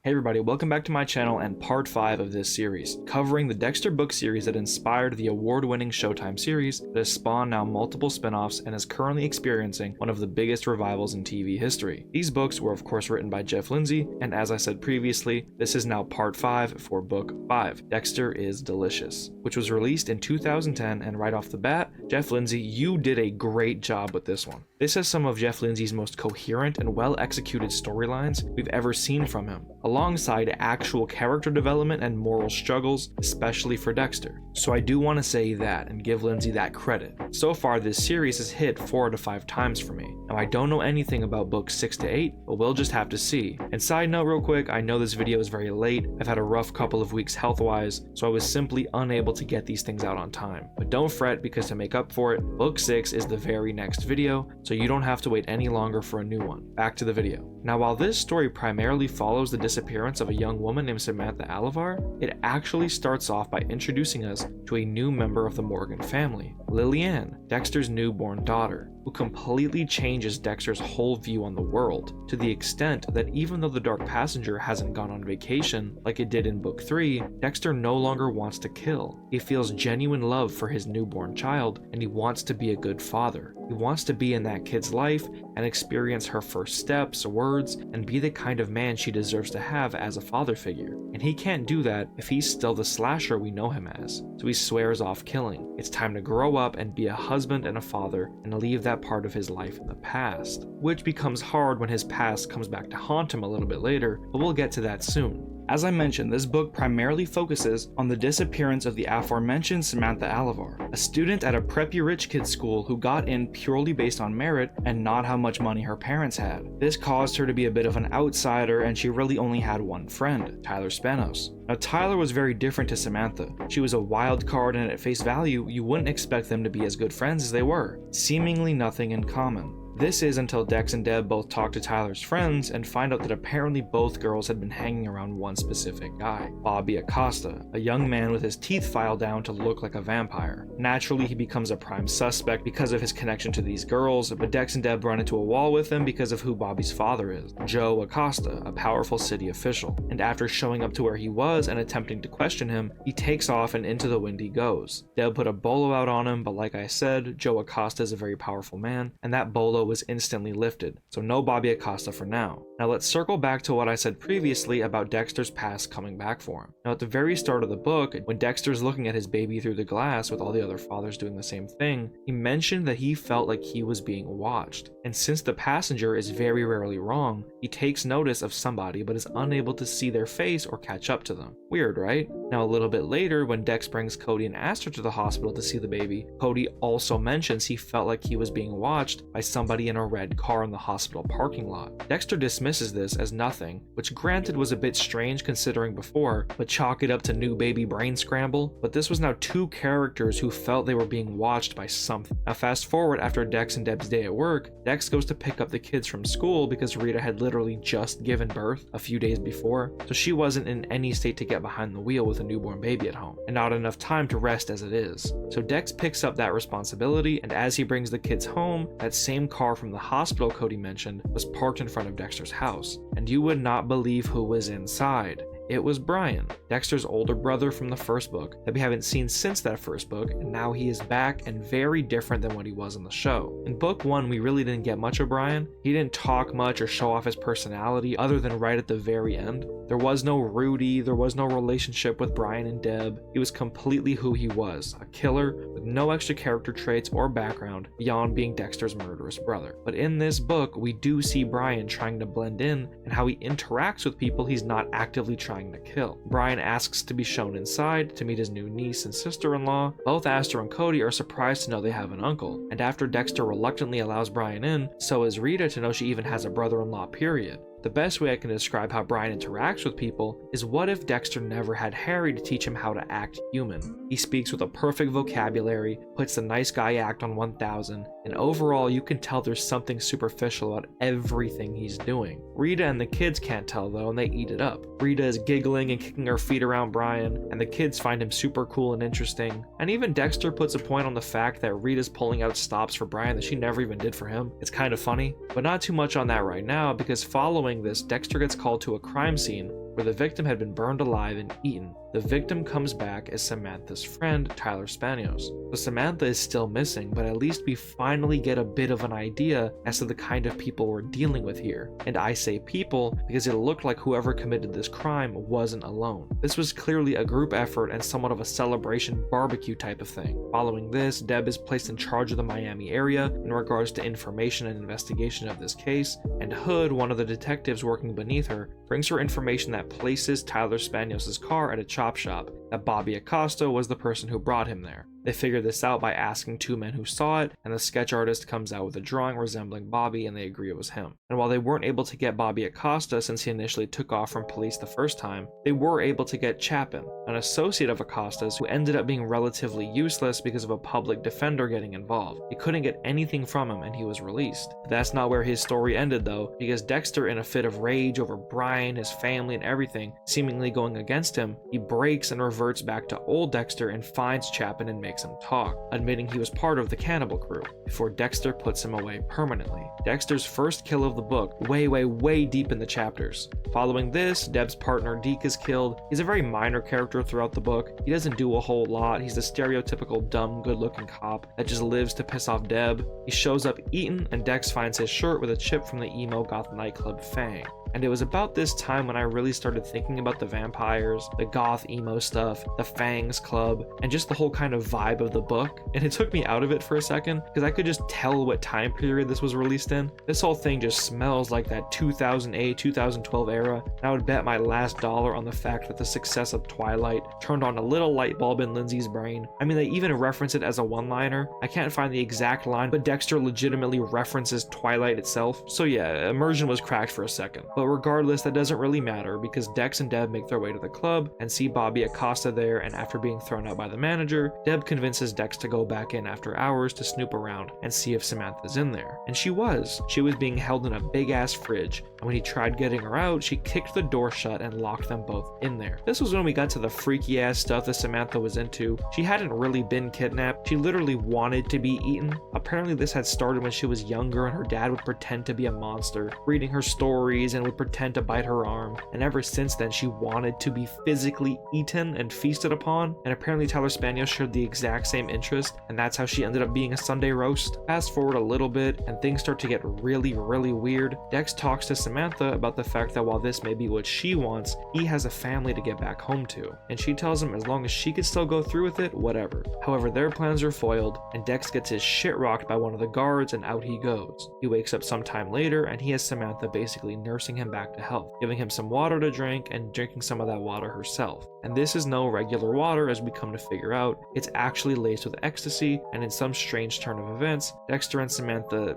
Hey everybody, welcome back to my channel and part 5 of this series, covering the Dexter book series that inspired the award-winning Showtime series that has spawned now multiple spin-offs and is currently experiencing one of the biggest revivals in TV history. These books were of course written by Jeff Lindsay, and as I said previously, this is now part 5 for book 5, Dexter is Delicious, which was released in 2010, and right off the bat, Jeff Lindsay, you did a great job with this one. This has some of Jeff Lindsay's most coherent and well-executed storylines we've ever seen from him, alongside actual character development and moral struggles, especially for Dexter. So I do want to say that and give Lindsay that credit. So far this series has hit 4 to 5 times for me. Now I don't know anything about books 6 to 8, but we'll just have to see. And side note real quick, I know this video is very late, I've had a rough couple of weeks health-wise, so I was simply unable to get these things out on time. But don't fret, because to make up for it, book 6 is the very next video, so you don't have to wait any longer for a new one. Back to the video. Now while this story primarily follows the disappearance of a young woman named Samantha Alivar, it actually starts off by introducing us to a new member of the Morgan family, Lillian, Dexter's newborn daughter, who completely changes Dexter's whole view on the world, to the extent that even though the Dark Passenger hasn't gone on vacation like it did in book 3, Dexter no longer wants to kill. He feels genuine love for his newborn child, and he wants to be a good father. He wants to be in that kid's life and experience her first steps, words, and be the kind of man she deserves to have as a father figure. And he can't do that if he's still the slasher we know him as, so he swears off killing. It's time to grow up and be a husband and a father and leave that part of his life in the past, which becomes hard when his past comes back to haunt him a little bit later, but we'll get to that soon. As I mentioned, this book primarily focuses on the disappearance of the aforementioned Samantha Alivar, a student at a preppy rich kid school who got in purely based on merit and not how much money her parents had. This caused her to be a bit of an outsider, and she really only had one friend, Tyler Spanos. Now Tyler was very different to Samantha. She was a wild card, and at face value, you wouldn't expect them to be as good friends as they were. Seemingly nothing in common. This is until Dex and Deb both talk to Tyler's friends and find out that apparently both girls had been hanging around one specific guy, Bobby Acosta, a young man with his teeth filed down to look like a vampire. Naturally, he becomes a prime suspect because of his connection to these girls, but Dex and Deb run into a wall with him because of who Bobby's father is, Joe Acosta, a powerful city official. And after showing up to where he was and attempting to question him, he takes off and into the wind he goes. Deb put a bolo out on him, but like I said, Joe Acosta is a very powerful man, and that bolo was instantly lifted, so no Bobby Acosta for now. Now let's circle back to what I said previously about Dexter's past coming back for him. Now at the very start of the book, when Dexter's looking at his baby through the glass with all the other fathers doing the same thing, he mentioned that he felt like he was being watched. And since the passenger is very rarely wrong, he takes notice of somebody but is unable to see their face or catch up to them. Weird, right? Now a little bit later, when Dex brings Cody and Aster to the hospital to see the baby, Cody also mentions he felt like he was being watched by somebody in a red car in the hospital parking lot. Dexter dismisses this as nothing, which granted was a bit strange considering before, but chalk it up to new baby brain scramble. But this was now 2 characters who felt they were being watched by something. Now fast forward after Dex and Deb's day at work, Dex goes to pick up the kids from school because Rita had literally just given birth a few days before, so she wasn't in any state to get behind the wheel with a newborn baby at home, and not enough time to rest as it is. So Dex picks up that responsibility, and as he brings the kids home, that same car from the hospital Cody mentioned was parked in front of Dexter's house, and you would not believe who was inside. It was Brian, Dexter's older brother from the first book that we haven't seen since that first book, and now he is back and very different than what he was in the show. In book 1, we really didn't get much of Brian. He didn't talk much or show off his personality other than right at the very end. There was no Rudy, there was no relationship with Brian and Deb. He was completely who he was, a killer with no extra character traits or background beyond being Dexter's murderous brother. But in this book, we do see Brian trying to blend in and how he interacts with people he's not actively trying to kill. Brian asks to be shown inside to meet his new niece and sister-in-law. Both Aster and Cody are surprised to know they have an uncle, and after Dexter reluctantly allows Brian in, so is Rita to know she even has a brother-in-law, period. The best way I can describe how Brian interacts with people is, what if Dexter never had Harry to teach him how to act human? He speaks with a perfect vocabulary, puts the nice guy act on 1000, and overall you can tell there's something superficial about everything he's doing. Rita and the kids can't tell though, and they eat it up. Rita is giggling and kicking her feet around Brian, and the kids find him super cool and interesting. And even Dexter puts a point on the fact that Rita's pulling out stops for Brian that she never even did for him. It's kind of funny, but not too much on that right now, because following this, Dexter gets called to a crime scene where the victim had been burned alive and eaten. The victim comes back as Samantha's friend, Tyler Spanos. So Samantha is still missing, but at least we finally get a bit of an idea as to the kind of people we're dealing with here. And I say people because it looked like whoever committed this crime wasn't alone. This was clearly a group effort and somewhat of a celebration barbecue type of thing. Following this, Deb is placed in charge of the Miami area in regards to information and investigation of this case, and Hood, one of the detectives working beneath her, brings her information that places Tyler Spanos' car at a chop shop, that Bobby Acosta was the person who brought him there. They figure this out by asking two men who saw it, and the sketch artist comes out with a drawing resembling Bobby, and they agree it was him. And while they weren't able to get Bobby Acosta since he initially took off from police the first time, they were able to get Chapin, an associate of Acosta's who ended up being relatively useless because of a public defender getting involved. They couldn't get anything from him and he was released. But that's not where his story ended though, because Dexter, in a fit of rage over Brian, his family, and everything seemingly going against him, he breaks and reverts back to old Dexter and finds Chapin and makes him talk, admitting he was part of the cannibal crew, before Dexter puts him away permanently. Dexter's first kill of the book, way deep in the chapters. Following this, Deb's partner Deke is killed. He's a very minor character throughout the book. He doesn't do a whole lot. He's the stereotypical dumb, good-looking cop that just lives to piss off Deb. He shows up eaten, and Dex finds his shirt with a chip from the emo goth nightclub Fang. And it was about this time when I really started thinking about the vampires, the goth emo stuff, the Fangs Club, and just the whole kind of vibe of the book. And it took me out of it for a second, because I could just tell what time period this was released in. This whole thing just smells like that 2008, 2012 era, and I would bet my last dollar on the fact that the success of Twilight turned on a little light bulb in Lindsay's brain. I mean, they even reference it as a one-liner. I can't find the exact line, but Dexter legitimately references Twilight itself. So yeah, immersion was cracked for a second. But regardless, that doesn't really matter because Dex and Deb make their way to the club and see Bobby Acosta there, and after being thrown out by the manager, Deb convinces Dex to go back in after hours to snoop around and see if Samantha's in there. And she was. She was being held in a big ass fridge, and when he tried getting her out, she kicked the door shut and locked them both in there. This was when we got to the freaky ass stuff that Samantha was into. She hadn't really been kidnapped, she literally wanted to be eaten. Apparently this had started when she was younger and her dad would pretend to be a monster, reading her stories, and would pretend to bite her arm, and ever since then she wanted to be physically eaten and feasted upon, and apparently Tyler Spanos shared the exact same interest, and that's how she ended up being a Sunday roast. Fast forward a little bit and things start to get really weird. Dex talks to Samantha about the fact that while this may be what she wants, he has a family to get back home to, and she tells him as long as she could still go through with it, whatever. However, their plans are foiled and Dex gets his shit rocked by one of the guards and out he goes. He wakes up sometime later and he has Samantha basically nursing him back to health, giving him some water to drink and drinking some of that water herself. And this is no regular water, as we come to figure out. It's actually laced with ecstasy, and in some strange turn of events, Dexter and Samantha,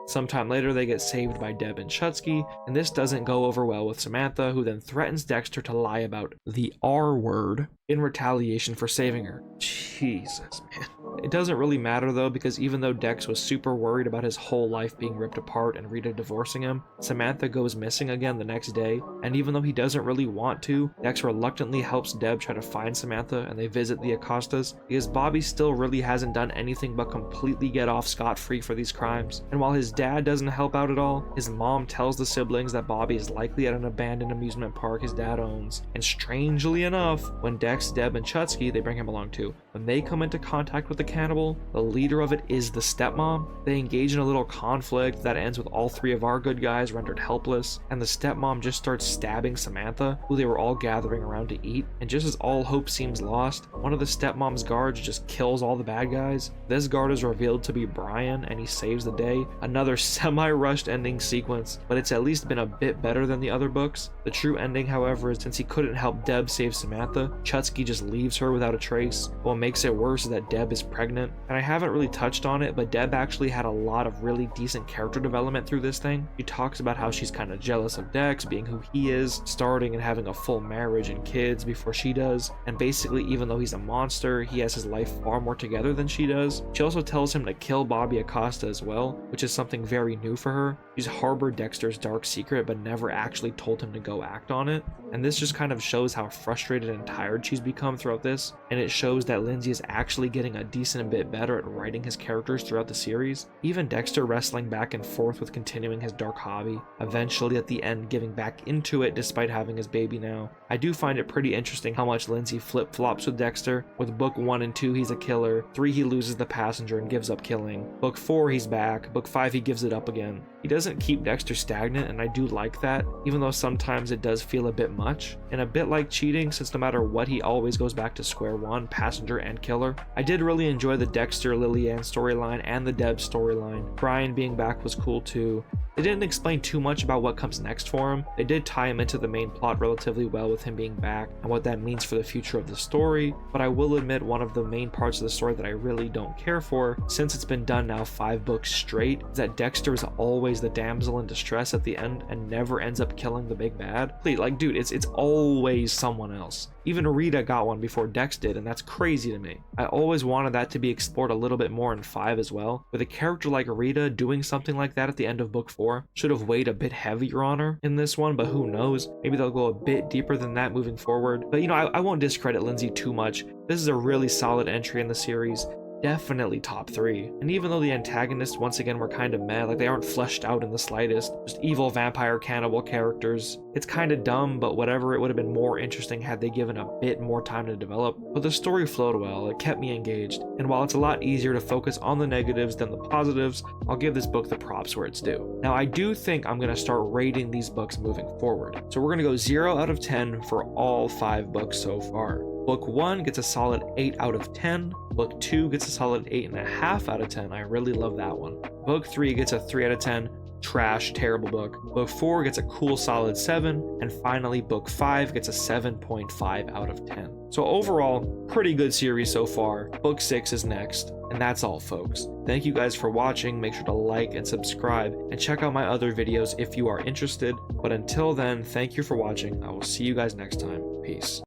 sometime later they get saved by Deb and Shutsky, and this doesn't go over well with Samantha, who then threatens Dexter to lie about the R word in retaliation for saving her. Jesus, man. It doesn't really matter though, because even though Dex was super worried about his whole life being ripped apart and Rita divorcing him, Samantha goes missing again the next day, and even though he doesn't really want to, Dex reluctantly helps Deb try to find Samantha, and they visit the Acostas, because Bobby still really hasn't done anything but completely get off scot-free for these crimes. And while his dad doesn't help out at all, his mom tells the siblings that Bobby is likely at an abandoned amusement park his dad owns, and strangely enough, when Dex, Deb, and Shutsky, they bring him along too, when they come into contact with the cannibal, the leader of it is the stepmom. They engage in a little conflict that ends with all three of our good guys rendered helpless, and the stepmom just starts stabbing Samantha, who they were all gathering around to eat. And just as all hope seems lost, one of the stepmom's guards just kills all the bad guys. This guard is revealed to be Brian, and he saves the day. Another semi-rushed ending sequence, but it's at least been a bit better than the other books. The true ending, however, is since he couldn't help Deb save Samantha, Shutsky just leaves her without a trace. What makes it worse is that Deb is pregnant, and I haven't really touched on it, but Deb actually had a lot of really decent character development through this thing. She talks about how she's kind of jealous of Dex being who he is, starting and having a full marriage and kids before she does, and basically even though he's a monster, he has his life far more together than she does. She also tells him to kill Bobby Acosta as well, which is something very new for her. She's harbored Dexter's dark secret but never actually told him to go act on it, and this just kind of shows how frustrated and tired she's become throughout this, and it shows that Lindsay is actually getting a decent bit better at writing his characters throughout the series. Even Dexter wrestling back and forth with continuing his dark hobby, eventually at the end giving back into it despite having his baby now. I do find it pretty interesting how much Lindsay flip-flops with Dexter. With book 1 and 2 he's a killer, 3 he loses the passenger and gives up killing, book 4 he's back, book 5 he gives it up again. He doesn't keep Dexter stagnant, and I do like that, even though sometimes it does feel a bit much, and a bit like cheating since no matter what he always goes back to square one, passenger and killer. I did really enjoy the Dexter Lillian storyline and the Deb storyline. Brian being back was cool too. They didn't explain too much about what comes next for him. They did tie him into the main plot relatively well with him being back and what that means for the future of the story, but I will admit one of the main parts of the story that I really don't care for, since it's been done now 5 books straight, is that Dexter is always the damsel in distress at the end and never ends up killing the big bad. Please, like, dude, it's always someone else. Even Rita got one before Dex did, and that's crazy to me. I always wanted that to be explored a little bit more in 5 as well. With a character like Rita doing something like that at the end of book 4, should have weighed a bit heavier on her in this one, but who knows? Maybe they'll go a bit deeper than that moving forward. But you know, I won't discredit Lindsay too much. This is a really solid entry in the series. Definitely top 3. And even though the antagonists once again were kind of meh, like they aren't fleshed out in the slightest, just evil vampire cannibal characters, it's kind of dumb, but whatever, it would have been more interesting had they given a bit more time to develop. But the story flowed well, it kept me engaged, and while it's a lot easier to focus on the negatives than the positives, I'll give this book the props where it's due. Now I do think I'm going to start rating these books moving forward. So we're going to go 0 out of 10 for all 5 books so far. Book 1 gets a solid 8 out of 10. Book 2 gets a solid 8.5 out of 10. I really love that one. Book 3 gets a 3 out of 10. Trash, terrible book. Book 4 gets a cool solid 7. And finally, book 5 gets a 7.5 out of 10. So overall, pretty good series so far. Book 6 is next. And that's all, folks. Thank you guys for watching. Make sure to like and subscribe and check out my other videos if you are interested. But until then, thank you for watching. I will see you guys next time. Peace.